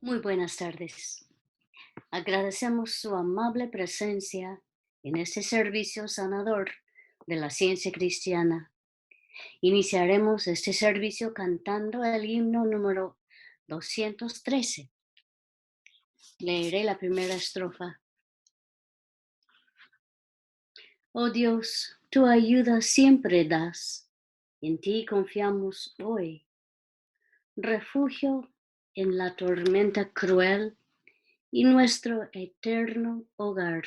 Muy buenas tardes. Agradecemos su amable presencia en este servicio sanador de la ciencia cristiana. Iniciaremos este servicio cantando el himno número 213. Leeré la primera estrofa. Oh Dios, tu ayuda siempre das. En ti confiamos hoy. Refugio en la tormenta cruel y nuestro eterno hogar.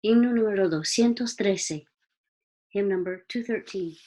Himno número 213. Hymn number 213.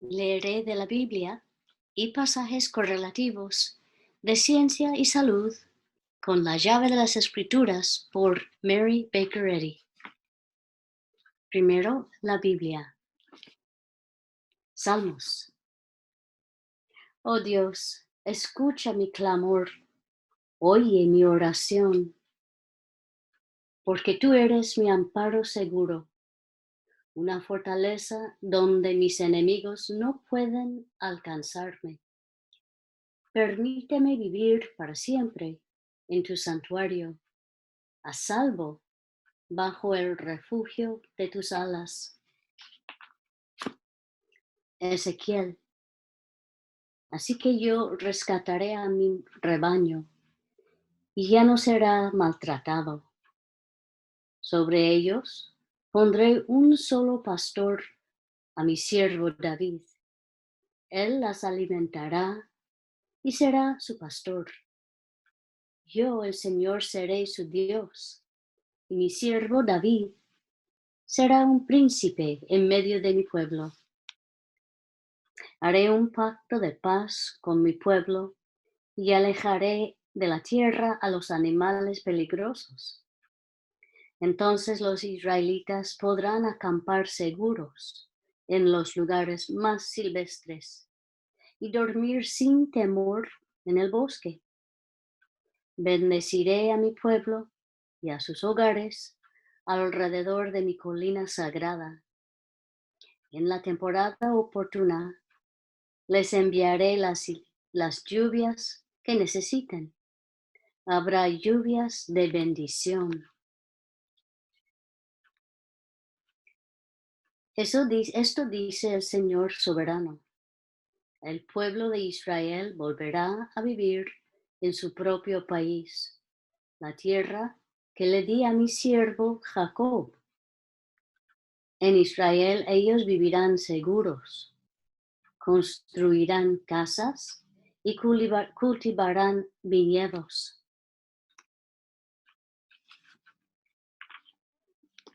Leeré de la Biblia y pasajes correlativos de ciencia y salud con la llave de las Escrituras por Mary Baker Eddy. Primero, la Biblia. Salmos. Oh Dios, escucha mi clamor, oye mi oración, porque tú eres mi amparo seguro, una fortaleza donde mis enemigos no pueden alcanzarme. Permíteme vivir para siempre en tu santuario, a salvo bajo el refugio de tus alas. Ezequiel. Así que yo rescataré a mi rebaño y ya no será maltratado. Sobre ellos pondré un solo pastor, a mi siervo David. Él las alimentará y será su pastor. Yo, el Señor, seré su Dios, y mi siervo David será un príncipe en medio de mi pueblo. Haré un pacto de paz con mi pueblo y alejaré de la tierra a los animales peligrosos. Entonces los israelitas podrán acampar seguros en los lugares más silvestres y dormir sin temor en el bosque. Bendeciré a mi pueblo y a sus hogares alrededor de mi colina sagrada. En la temporada oportuna les enviaré las lluvias que necesiten. Habrá lluvias de bendición. Esto dice el Señor soberano. El pueblo de Israel volverá a vivir en su propio país, la tierra que le di a mi siervo Jacob. En Israel ellos vivirán seguros, construirán casas y cultivarán viñedos.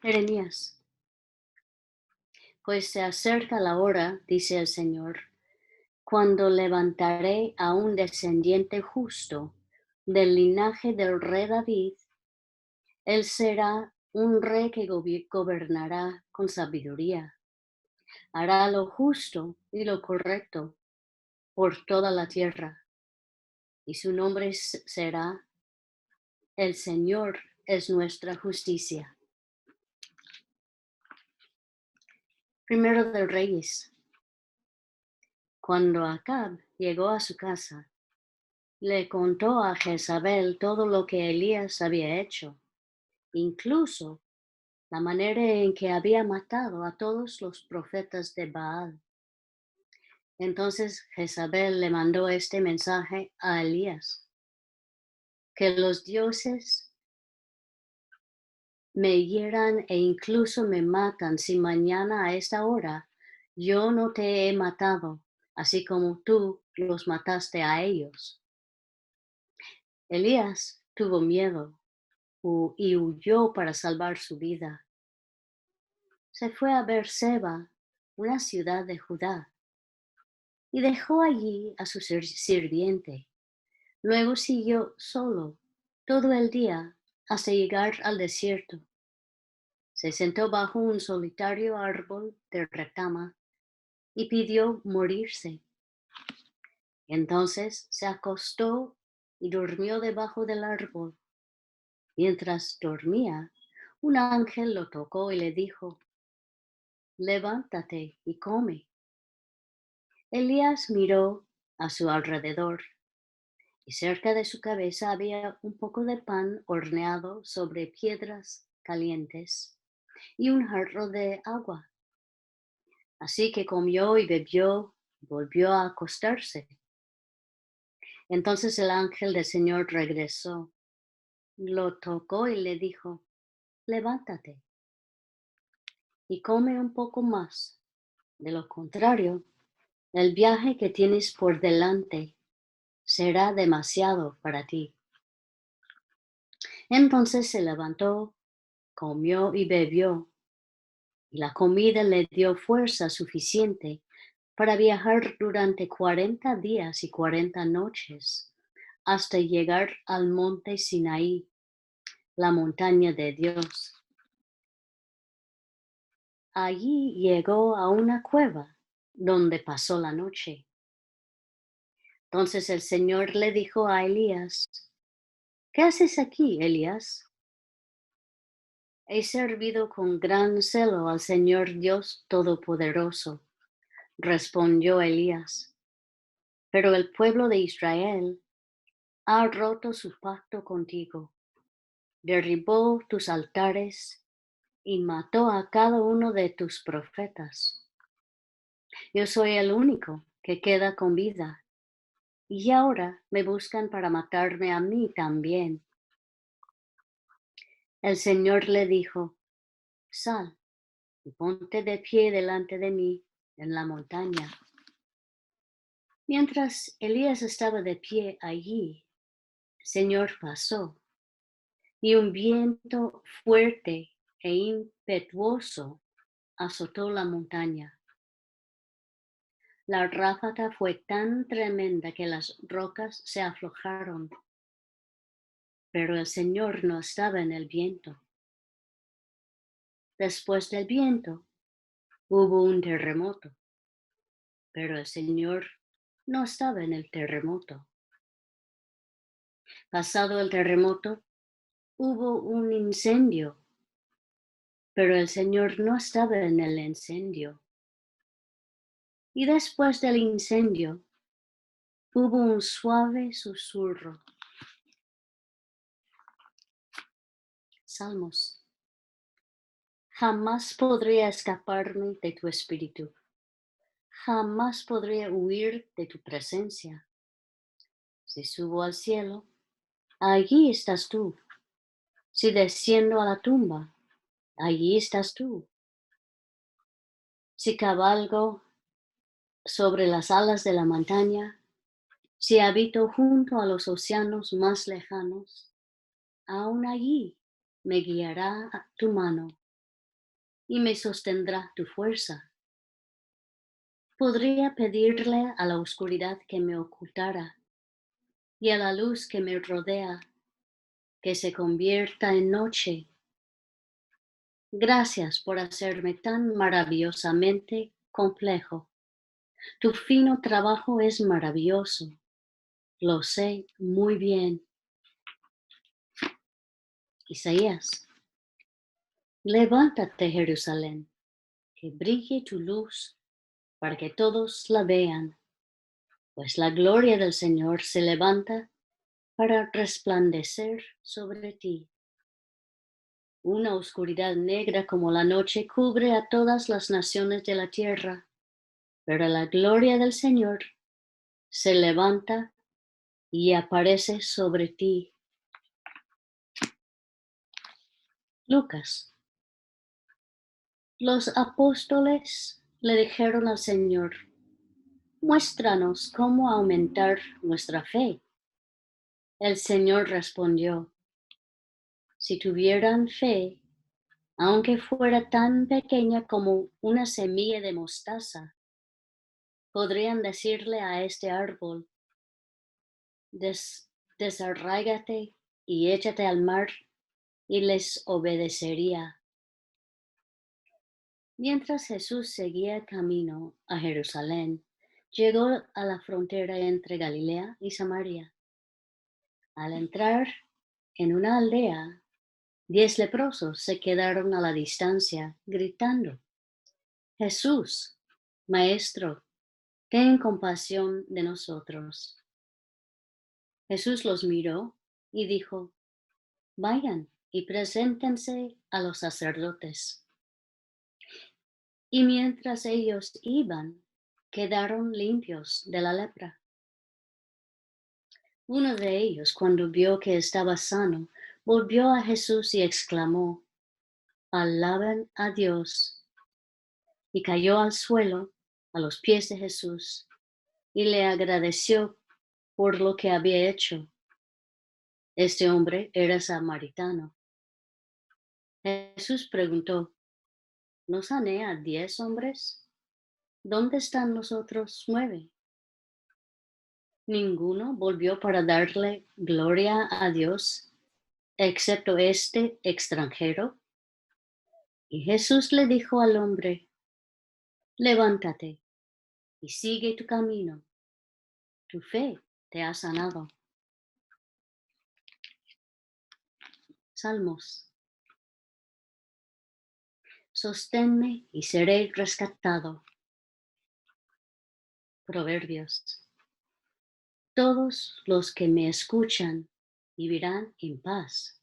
Jeremías, pues se acerca la hora, dice el Señor, cuando levantaré a un descendiente justo del linaje del rey David. Él será un rey que gobernará con sabiduría. Hará lo justo y lo correcto por toda la tierra. Y su nombre será: El Señor es nuestra justicia. Primero de Reyes. Cuando Acab llegó a su casa, le contó a Jezabel todo lo que Elías había hecho, incluso la manera en que había matado a todos los profetas de Baal. Entonces Jezabel le mandó este mensaje a Elías: que los dioses me hieran e incluso me matan si mañana a esta hora yo no te he matado, así como tú los mataste a ellos. Elías tuvo miedo y huyó para salvar su vida. Se fue a Beerseba, una ciudad de Judá, y dejó allí a su sirviente. Luego siguió solo todo el día hasta llegar al desierto. Se sentó bajo un solitario árbol de retama y pidió morirse. Entonces se acostó y durmió debajo del árbol. Mientras dormía, un ángel lo tocó y le dijo: levántate y come. Elías miró a su alrededor y cerca de su cabeza había un poco de pan horneado sobre piedras calientes y un jarro de agua. Así que comió y bebió y volvió a acostarse. Entonces el ángel del Señor regresó, lo tocó y le dijo: levántate y come un poco más. De lo contrario, el viaje que tienes por delante será demasiado para ti. Entonces se levantó, comió y bebió, y la comida le dio fuerza suficiente para viajar durante 40 días y 40 noches hasta llegar al monte Sinaí, la montaña de Dios. Allí llegó a una cueva donde pasó la noche. Entonces el Señor le dijo a Elías: ¿qué haces aquí, Elías? He servido con gran celo al Señor Dios Todopoderoso, respondió Elías. Pero el pueblo de Israel ha roto su pacto contigo, derribó tus altares y mató a cada uno de tus profetas. Yo soy el único que queda con vida, y ahora me buscan para matarme a mí también. El Señor le dijo: sal y ponte de pie delante de mí en la montaña. Mientras Elías estaba de pie allí, el Señor pasó, y un viento fuerte e impetuoso azotó la montaña. La ráfaga fue tan tremenda que las rocas se aflojaron, pero el Señor no estaba en el viento. Después del viento hubo un terremoto, pero el Señor no estaba en el terremoto. Pasado el terremoto, hubo un incendio, pero el Señor no estaba en el incendio. Y después del incendio, hubo un suave susurro. Salmos. Jamás podría escaparme de tu espíritu. Jamás podría huir de tu presencia. Si subo al cielo, allí estás tú. Si desciendo a la tumba, allí estás tú. Si cabalgo sobre las alas de la montaña, si habito junto a los océanos más lejanos, aún allí me guiará tu mano y me sostendrá tu fuerza. Podría pedirle a la oscuridad que me ocultara y a la luz que me rodea que se convierta en noche. Gracias por hacerme tan maravillosamente complejo. Tu fino trabajo es maravilloso. Lo sé muy bien. Isaías. Levántate, Jerusalén, que brille tu luz para que todos la vean, pues la gloria del Señor se levanta para resplandecer sobre ti. Una oscuridad negra como la noche cubre a todas las naciones de la tierra, pero la gloria del Señor se levanta y aparece sobre ti. Lucas. Los apóstoles le dijeron al Señor: muéstranos cómo aumentar nuestra fe. El Señor respondió: si tuvieran fe, aunque fuera tan pequeña como una semilla de mostaza, podrían decirle a este árbol: desarráigate y échate al mar, y les obedecería. Mientras Jesús seguía camino a Jerusalén, llegó a la frontera entre Galilea y Samaria. Al entrar en una aldea, 10 leprosos se quedaron a la distancia, gritando: Jesús, Maestro, ten compasión de nosotros. Jesús los miró y dijo: vayan y preséntense a los sacerdotes. Y mientras ellos iban, quedaron limpios de la lepra. Uno de ellos, cuando vio que estaba sano, volvió a Jesús y exclamó: alaben a Dios. Y cayó al suelo a los pies de Jesús y le agradeció por lo que había hecho. Este hombre era samaritano. Jesús preguntó: ¿no sané a 10 hombres? ¿Dónde están los otros 9? Ninguno volvió para darle gloria a Dios, excepto este extranjero. Y Jesús le dijo al hombre: levántate y sigue tu camino. Tu fe te ha sanado. Salmos. Sosténme y seré rescatado. Proverbios. Todos los que me escuchan vivirán en paz,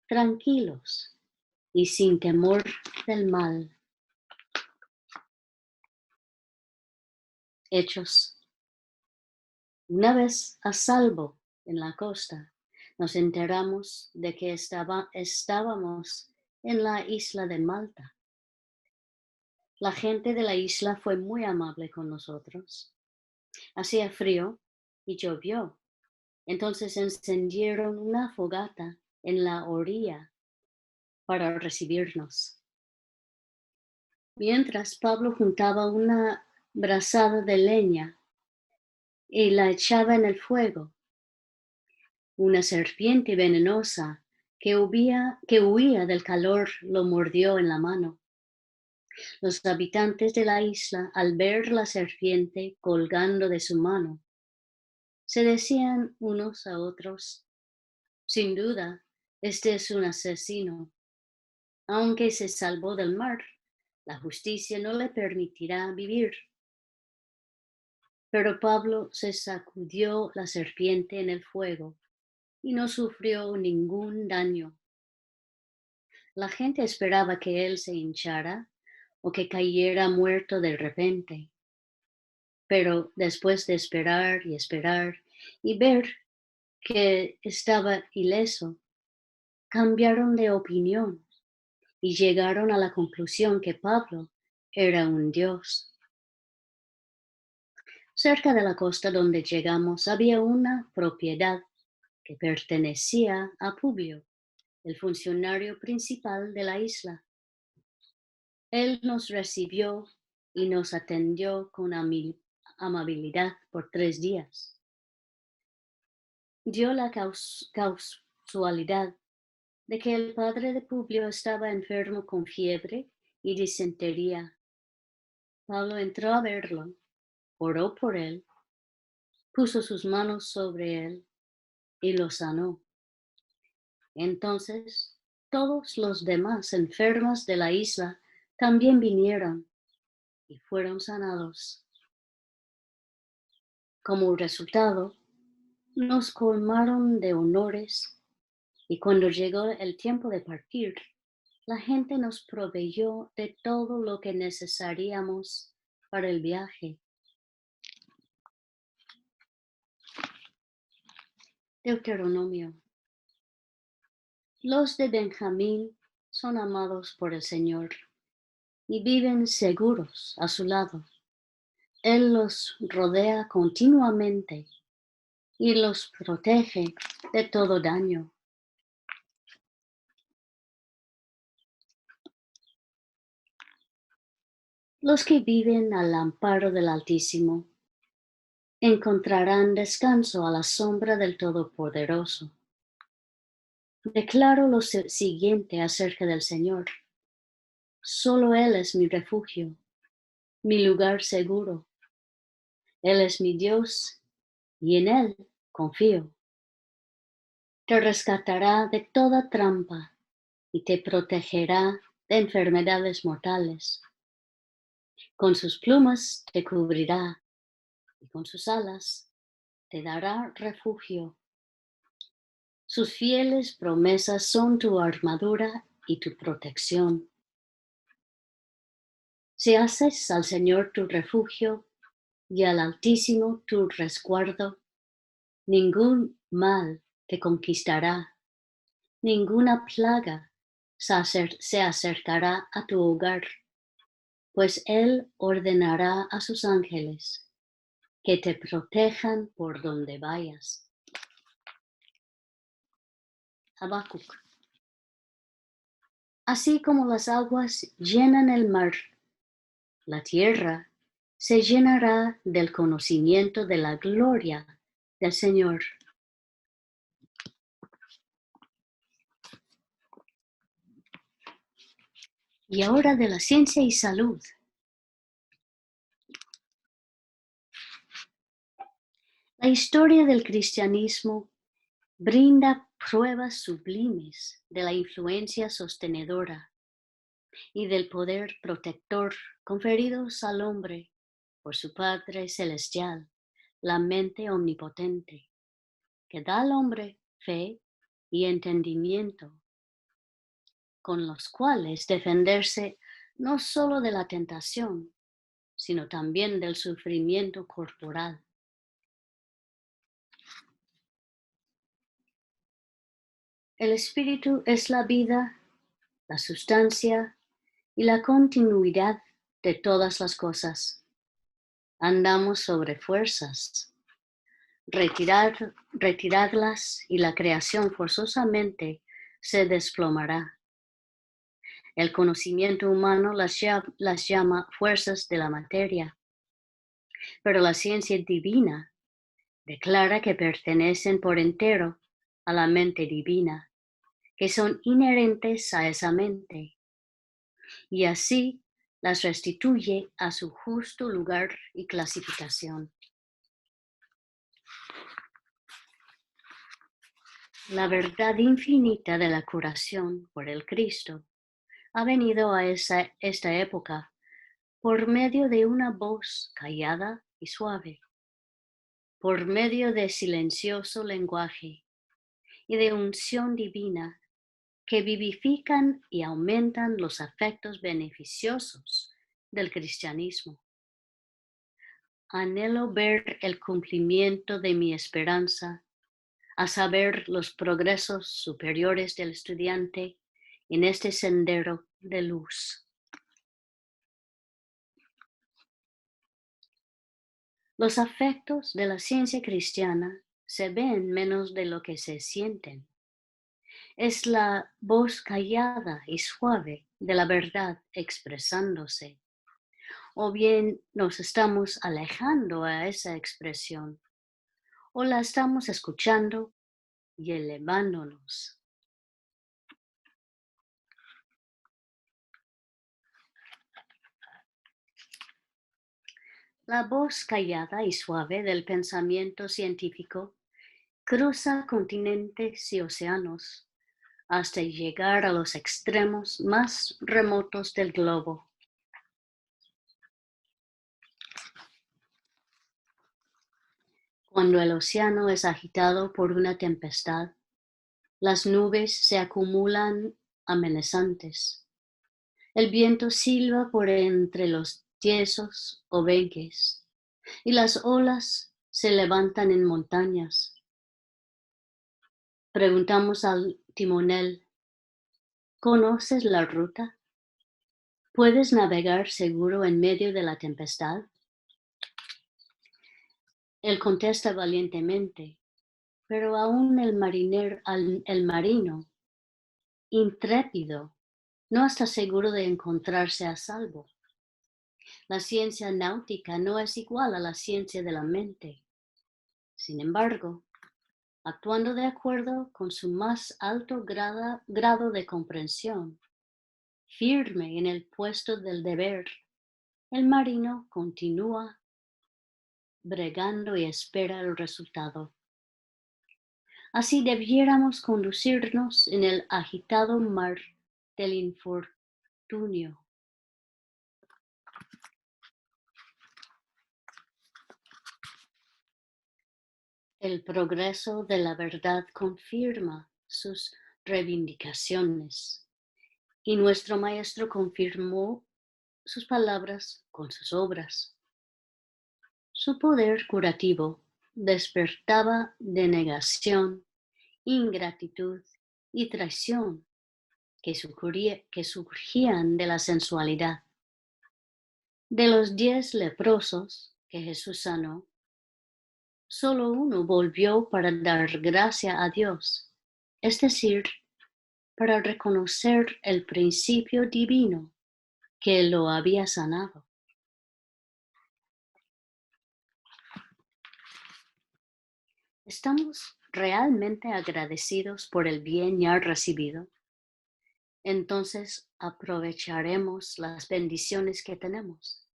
tranquilos y sin temor del mal. Hechos. Una vez a salvo en la costa, nos enteramos de que estábamos en la isla de Malta. La gente de la isla fue muy amable con nosotros. Hacía frío y llovió. Entonces encendieron una fogata en la orilla para recibirnos. Mientras Pablo juntaba una brazada de leña y la echaba en el fuego, una serpiente venenosa que huía del calor lo mordió en la mano. Los habitantes de la isla, al ver la serpiente colgando de su mano, se decían unos a otros: Sin duda, este es un asesino. Aunque se salvó del mar, la justicia no le permitirá vivir. Pero Pablo se sacudió la serpiente en el fuego y no sufrió ningún daño. La gente esperaba que él se hinchara o que cayera muerto de repente. Pero después de esperar y ver que estaba ileso, cambiaron de opinión y llegaron a la conclusión que Pablo era un dios. Cerca de la costa donde llegamos había una propiedad que pertenecía a Publio, el funcionario principal de la isla. Él nos recibió y nos atendió con amabilidad por 3 días. Dio la casualidad de que el padre de Publio estaba enfermo con fiebre y disentería. Pablo entró a verlo, oró por él, puso sus manos sobre él y lo sanó. Entonces todos los demás enfermos de la isla también vinieron y fueron sanados. Como resultado, nos colmaron de honores y cuando llegó el tiempo de partir, la gente nos proveyó de todo lo que necesitaríamos para el viaje. Deuteronomio. Los de Benjamín son amados por el Señor y viven seguros a su lado. Él los rodea continuamente y los protege de todo daño. Los que viven al amparo del Altísimo encontrarán descanso a la sombra del Todopoderoso. Declaro lo siguiente acerca del Señor. Solo Él es mi refugio, mi lugar seguro. Él es mi Dios y en Él confío. Te rescatará de toda trampa y te protegerá de enfermedades mortales. Con sus plumas te cubrirá y con sus alas te dará refugio. Sus fieles promesas son tu armadura y tu protección. Si haces al Señor tu refugio y al Altísimo tu resguardo, ningún mal te conquistará, ninguna plaga se acercará a tu hogar, pues Él ordenará a sus ángeles que te protejan por donde vayas. Habacuc. Así como las aguas llenan el mar, la tierra se llenará del conocimiento de la gloria del Señor. Y ahora de la ciencia y salud. La historia del cristianismo brinda pruebas sublimes de la influencia sostenedora y del poder protector conferidos al hombre por su Padre Celestial, la mente omnipotente, que da al hombre fe y entendimiento, con los cuales defenderse no solo de la tentación, sino también del sufrimiento corporal. El espíritu es la vida, la sustancia y la continuidad de todas las cosas. Andamos sobre fuerzas. Retirarlas y la creación forzosamente se desplomará. El conocimiento humano las llama fuerzas de la materia, pero la ciencia divina declara que pertenecen por entero a la mente divina, que son inherentes a esa mente, y así las restituye a su justo lugar y clasificación. La verdad infinita de la curación por el Cristo ha venido a esta época por medio de una voz callada y suave, por medio de silencioso lenguaje y de unción divina que vivifican y aumentan los efectos beneficiosos del cristianismo. Anhelo ver el cumplimiento de mi esperanza, a saber, los progresos superiores del estudiante en este sendero de luz. Los afectos de la ciencia cristiana se ven menos de lo que se sienten. Es la voz callada y suave de la verdad expresándose. O bien nos estamos alejando a esa expresión, o la estamos escuchando y elevándonos. La voz callada y suave del pensamiento científico cruza continentes y océanos hasta llegar a los extremos más remotos del globo. Cuando el océano es agitado por una tempestad, las nubes se acumulan amenazantes. El viento silba por entre los tiesos obenques y las olas se levantan en montañas. Preguntamos al timonel: ¿conoces la ruta? ¿Puedes navegar seguro en medio de la tempestad? Él contesta valientemente, pero aún el marino, intrépido, no está seguro de encontrarse a salvo. La ciencia náutica no es igual a la ciencia de la mente. Sin embargo, actuando de acuerdo con su más alto grado de comprensión, firme en el puesto del deber, el marino continúa bregando y espera el resultado. Así debiéramos conducirnos en el agitado mar del infortunio. El progreso de la verdad confirma sus reivindicaciones, y nuestro Maestro confirmó sus palabras con sus obras. Su poder curativo despertaba denegación, ingratitud y traición que surgían de la sensualidad. De los 10 leprosos que Jesús sanó, solo uno volvió para dar gracia a Dios, es decir, para reconocer el principio divino que lo había sanado. ¿Estamos realmente agradecidos por el bien ya recibido? Entonces aprovecharemos las bendiciones que tenemos,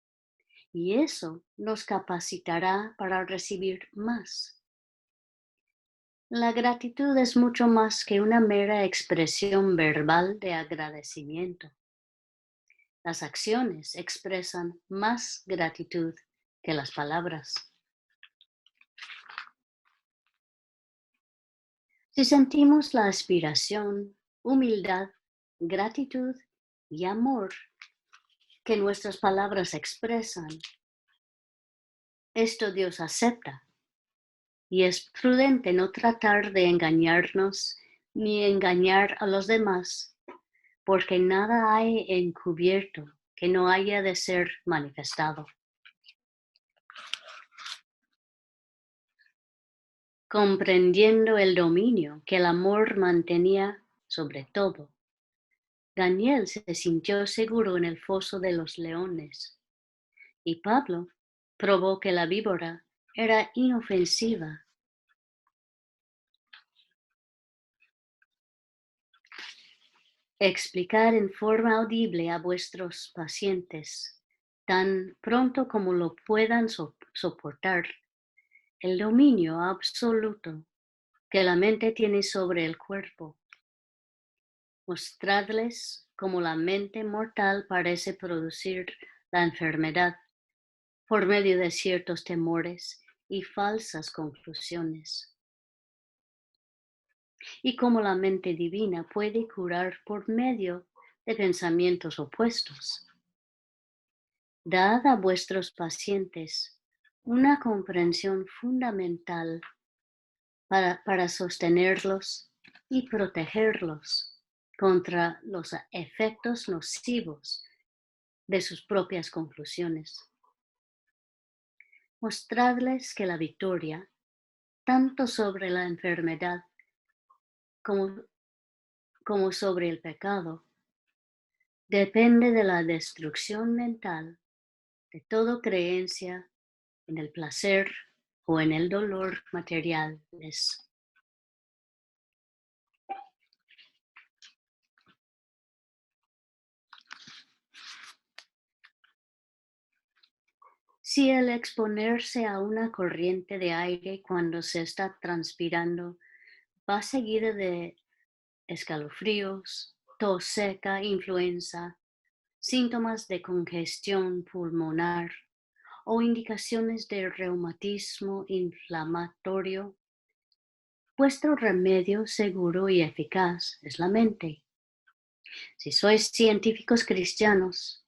y eso nos capacitará para recibir más. La gratitud es mucho más que una mera expresión verbal de agradecimiento. Las acciones expresan más gratitud que las palabras. Si sentimos la aspiración, humildad, gratitud y amor que nuestras palabras expresan, esto Dios acepta, y es prudente no tratar de engañarnos ni engañar a los demás, porque nada hay encubierto que no haya de ser manifestado. Comprendiendo el dominio que el amor mantenía sobre todo, Daniel se sintió seguro en el foso de los leones, y Pablo probó que la víbora era inofensiva. Explicar en forma audible a vuestros pacientes, tan pronto como lo puedan soportar, el dominio absoluto que la mente tiene sobre el cuerpo. Mostradles cómo la mente mortal parece producir la enfermedad por medio de ciertos temores y falsas conclusiones, y cómo la mente divina puede curar por medio de pensamientos opuestos. Dad a vuestros pacientes una comprensión fundamental para sostenerlos y protegerlos contra los efectos nocivos de sus propias conclusiones. Mostradles que la victoria, tanto sobre la enfermedad como sobre el pecado, depende de la destrucción mental de toda creencia en el placer o en el dolor materiales. Si el exponerse a una corriente de aire cuando se está transpirando va seguida de escalofríos, tos seca, influenza, síntomas de congestión pulmonar o indicaciones de reumatismo inflamatorio, vuestro remedio seguro y eficaz es la mente. Si sois científicos cristianos,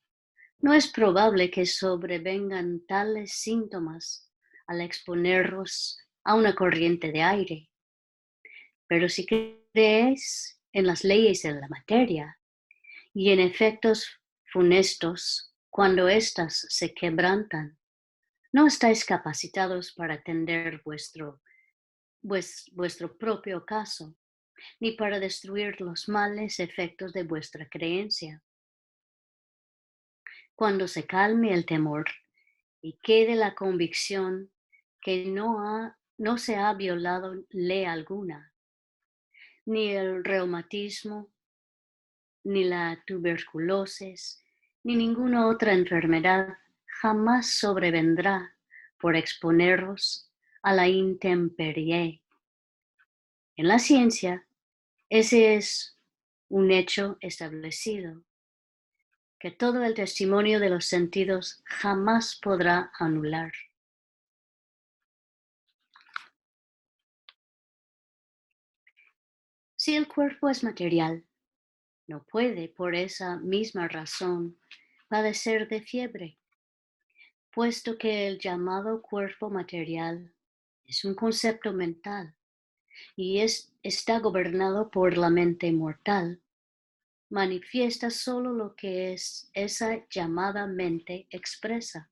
no es probable que sobrevengan tales síntomas al exponeros a una corriente de aire. Pero si creéis en las leyes de la materia y en efectos funestos cuando éstas se quebrantan, no estáis capacitados para atender vuestro propio caso, ni para destruir los males efectos de vuestra creencia. Cuando se calme el temor y quede la convicción que no se ha violado ley alguna, ni el reumatismo, ni la tuberculosis, ni ninguna otra enfermedad jamás sobrevendrá por exponeros a la intemperie. En la ciencia, ese es un hecho establecido, que todo el testimonio de los sentidos jamás podrá anular. Si el cuerpo es material, no puede, por esa misma razón, padecer de fiebre, puesto que el llamado cuerpo material es un concepto mental y está gobernado por la mente mortal. Manifiesta solo lo que es esa llamada mente expresa.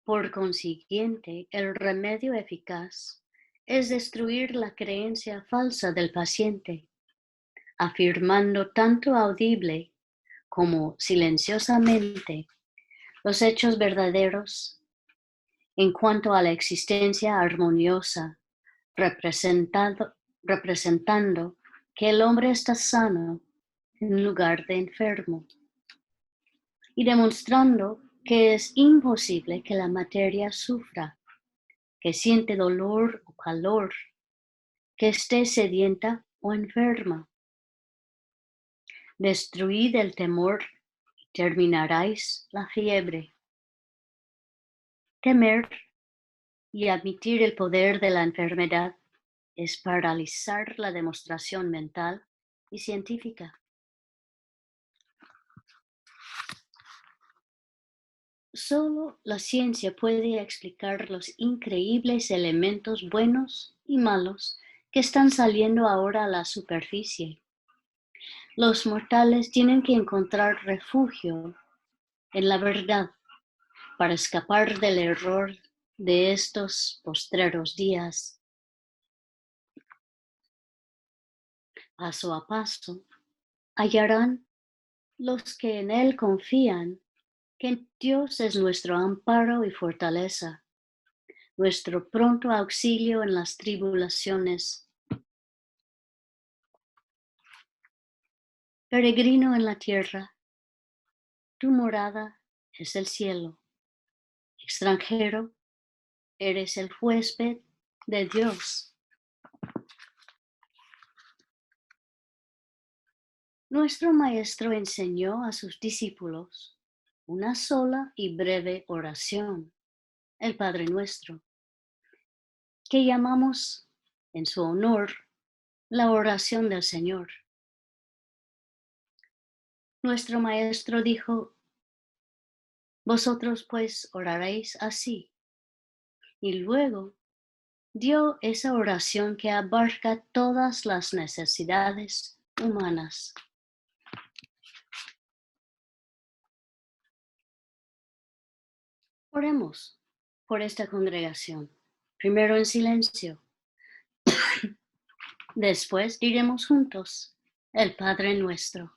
Por consiguiente, el remedio eficaz es destruir la creencia falsa del paciente, afirmando tanto audible como silenciosamente los hechos verdaderos en cuanto a la existencia armoniosa, representando que el hombre está sano en lugar de enfermo, y demostrando que es imposible que la materia sufra, que siente dolor o calor, que esté sedienta o enferma. Destruid el temor y terminaréis la fiebre. Temer y admitir el poder de la enfermedad es paralizar la demostración mental y científica. Solo la ciencia puede explicar los increíbles elementos buenos y malos que están saliendo ahora a la superficie. Los mortales tienen que encontrar refugio en la verdad para escapar del error de estos postreros días. Paso a paso, hallarán los que en Él confían que Dios es nuestro amparo y fortaleza, nuestro pronto auxilio en las tribulaciones. Peregrino en la tierra, tu morada es el cielo. Extranjero, eres el huésped de Dios. Nuestro Maestro enseñó a sus discípulos una sola y breve oración, el Padre Nuestro, que llamamos en su honor la oración del Señor. Nuestro Maestro dijo: vosotros pues oraréis así. Y luego dio esa oración que abarca todas las necesidades humanas. Oremos por esta congregación, primero en silencio, después diremos juntos el Padre Nuestro.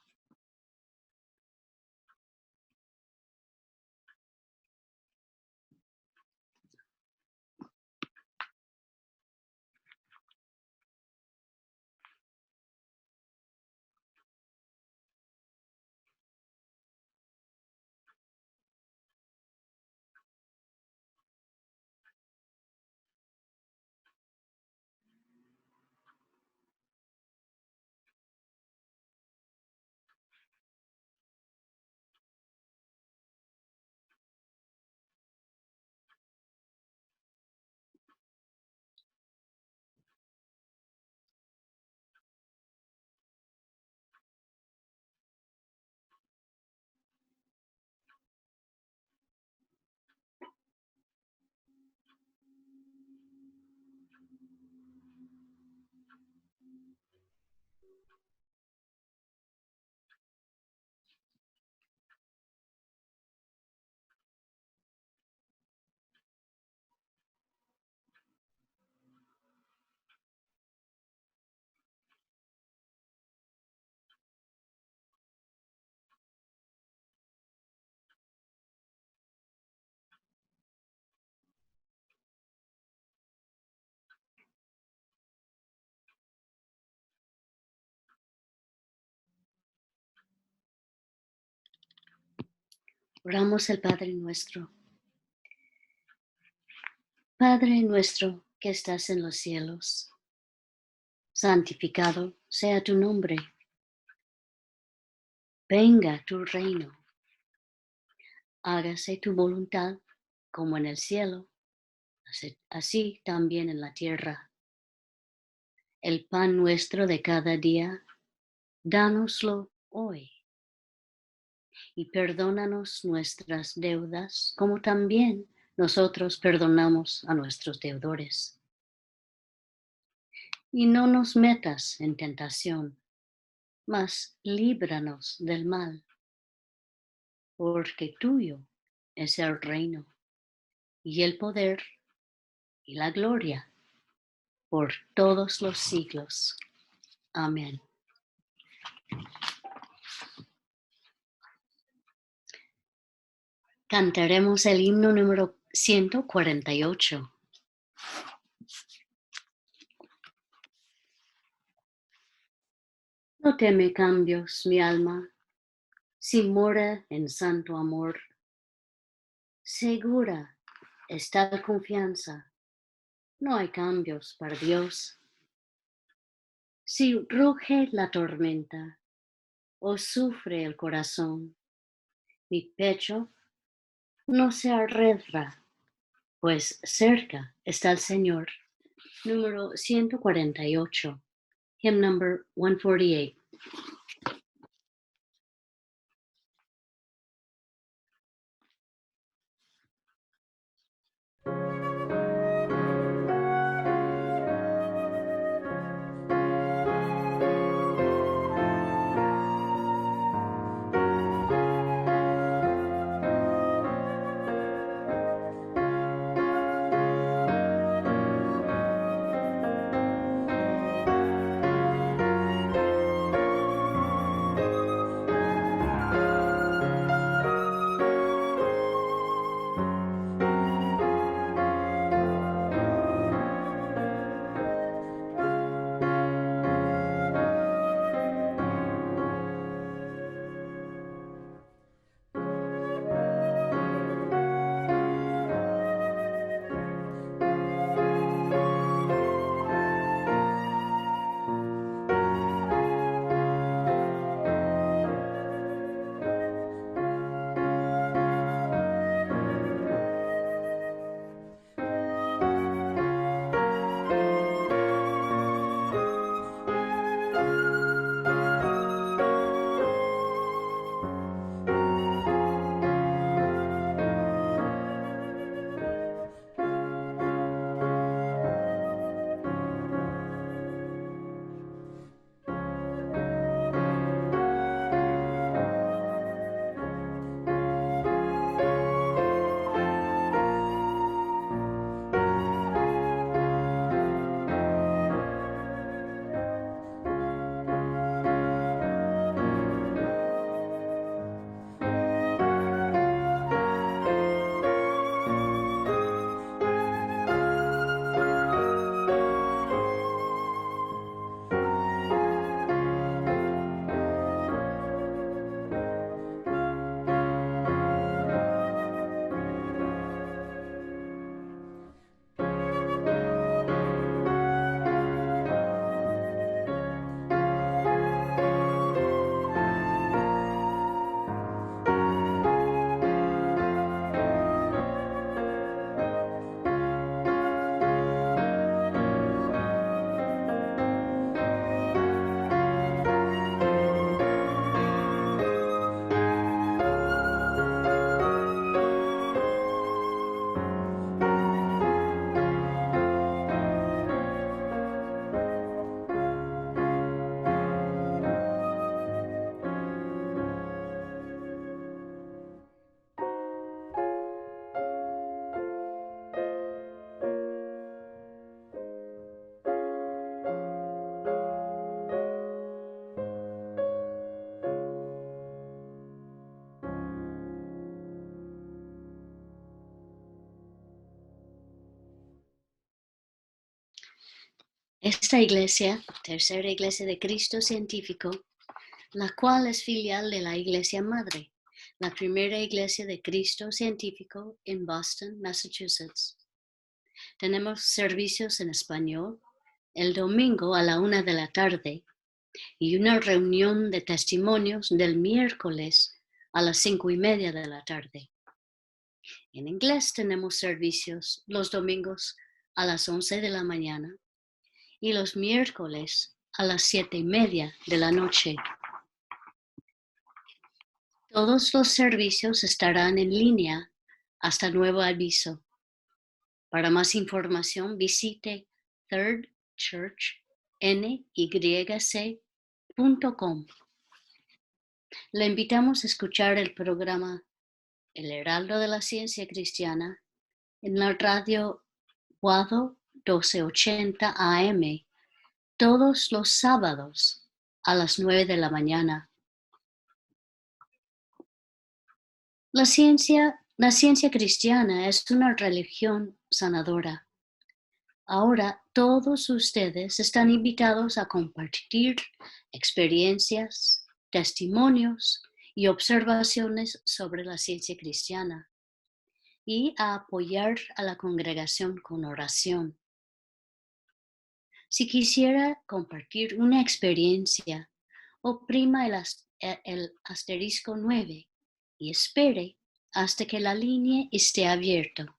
Oramos el Padre Nuestro. Padre nuestro que estás en los cielos, santificado sea tu nombre. Venga tu reino. Hágase tu voluntad como en el cielo, así también en la tierra. El pan nuestro de cada día, dánoslo hoy. Y perdónanos nuestras deudas, como también nosotros perdonamos a nuestros deudores. Y no nos metas en tentación, mas líbranos del mal, porque tuyo es el reino, y el poder, y la gloria, por todos los siglos. Amén. Cantaremos el himno número 148. No teme cambios, mi alma, si mora en santo amor. Segura está la confianza, no hay cambios para Dios. Si ruge la tormenta o sufre el corazón, mi pecho no se arredra, pues cerca está el Señor. Número 148, hymn number 148. Esta iglesia, Tercera Iglesia de Cristo Científico, la cual es filial de la Iglesia Madre, la primera Iglesia de Cristo Científico en Boston, Massachusetts. Tenemos servicios en español el domingo a la 1 de la tarde y una reunión de testimonios del miércoles a las 5:30 de la tarde. En inglés tenemos servicios los domingos a las 11 de la mañana y los miércoles a las 7:30 de la noche. Todos los servicios estarán en línea hasta nuevo aviso. Para más información visite thirdchurchnyc.com. Le invitamos a escuchar el programa El Heraldo de la Ciencia Cristiana en la radio Guado 1280 AM todos los sábados a las 9 de la mañana. La ciencia cristiana es una religión sanadora. Ahora todos ustedes están invitados a compartir experiencias, testimonios y observaciones sobre la ciencia cristiana y a apoyar a la congregación con oración. Si quisiera compartir una experiencia, oprima el asterisco 9 y espere hasta que la línea esté abierta.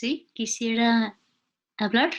¿Sí? Quisiera hablar.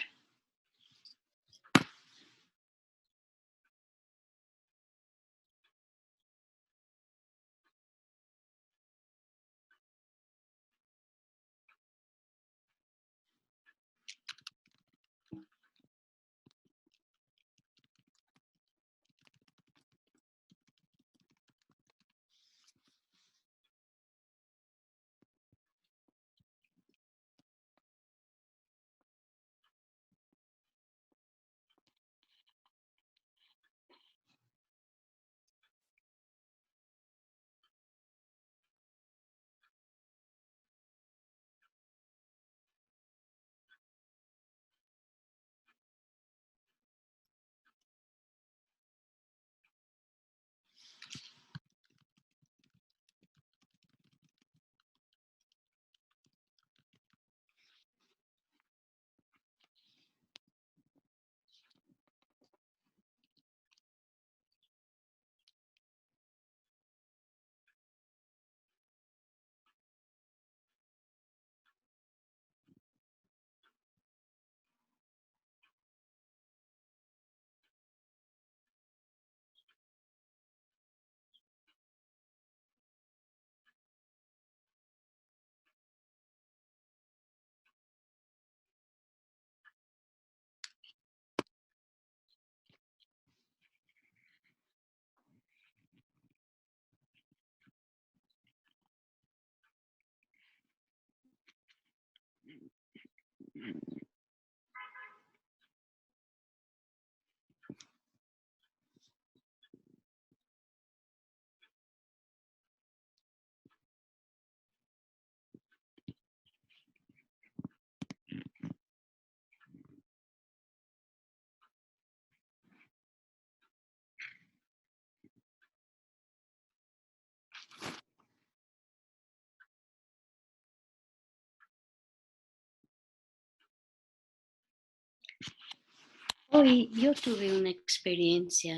Hoy yo tuve una experiencia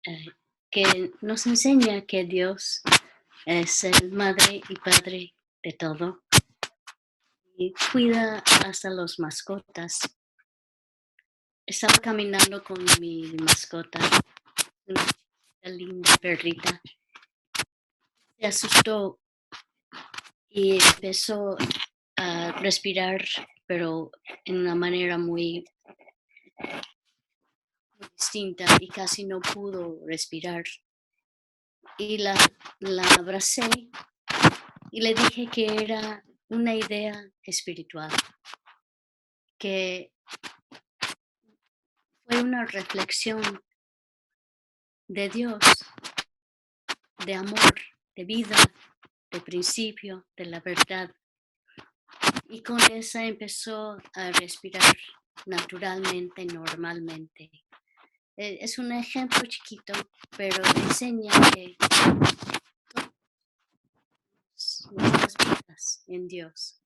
eh, que nos enseña que Dios es el madre y padre de todo y cuida hasta los mascotas. Estaba caminando con mi mascota, una linda perrita. Se asustó y empezó a respirar, pero en una manera muy distinta y casi no pudo respirar. Y la abracé y le dije que era una idea espiritual, que fue una reflexión de Dios, de amor, de vida, de principio, de la verdad. Y con esa empezó a respirar naturalmente, normalmente. Es un ejemplo chiquito, pero enseña que nuestras vidas en Dios.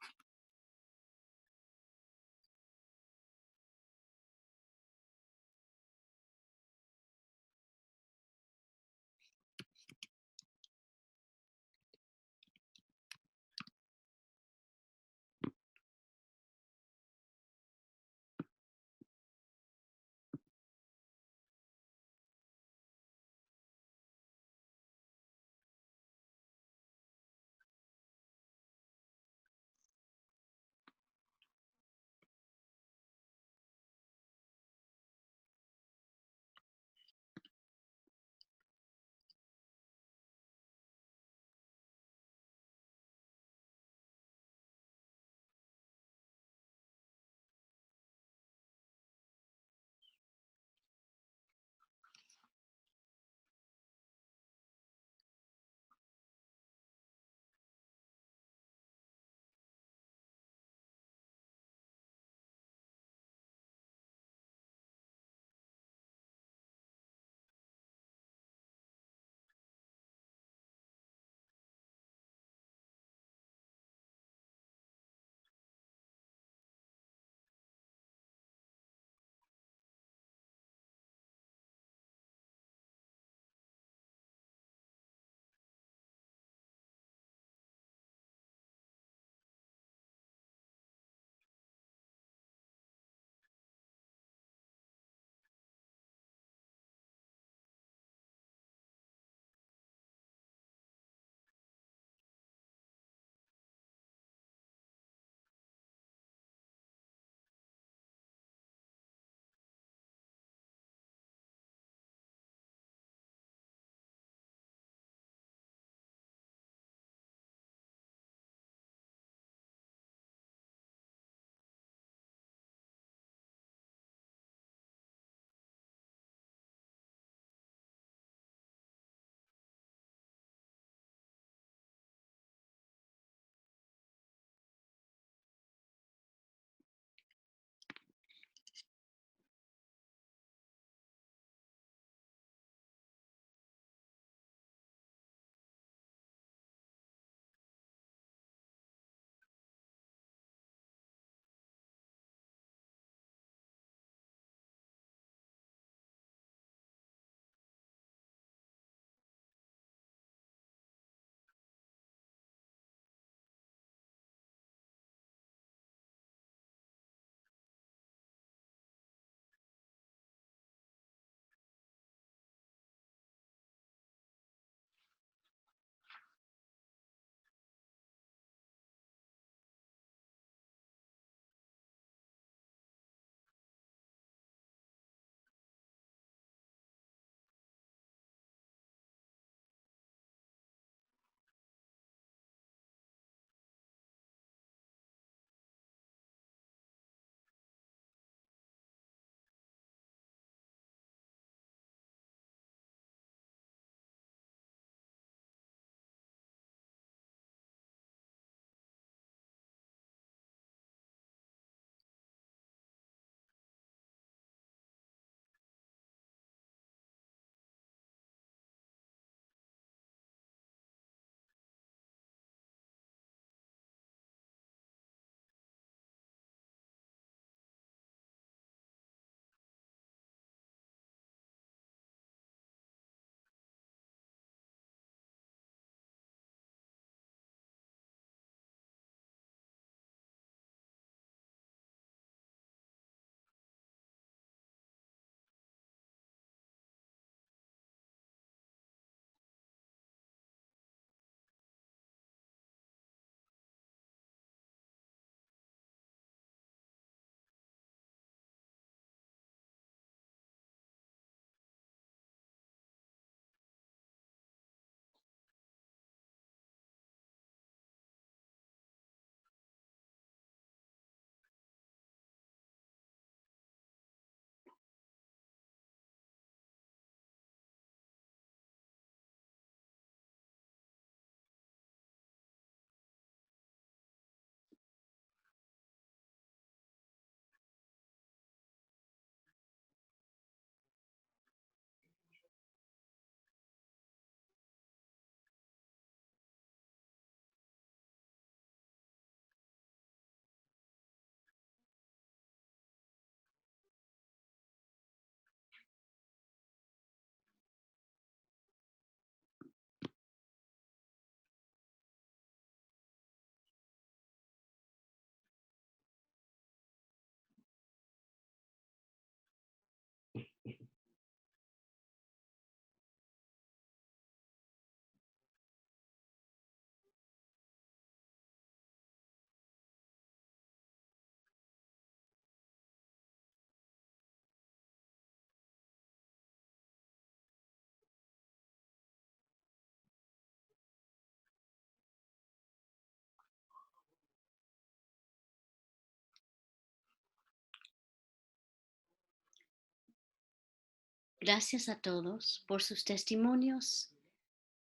Gracias a todos por sus testimonios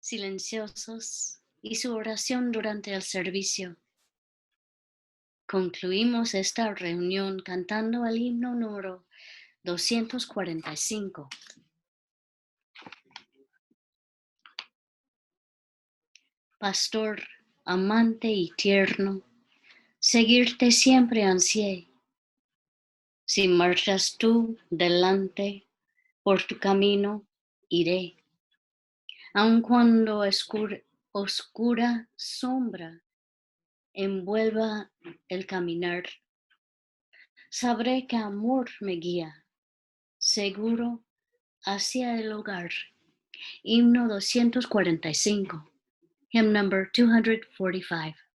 silenciosos y su oración durante el servicio. Concluimos esta reunión cantando el himno número 245. Pastor, amante y tierno, seguirte siempre ansié. Si marchas tú delante, por tu camino iré. Aun cuando oscura sombra envuelva el caminar, sabré que amor me guía, seguro hacia el hogar. Himno 245, hymn number 245.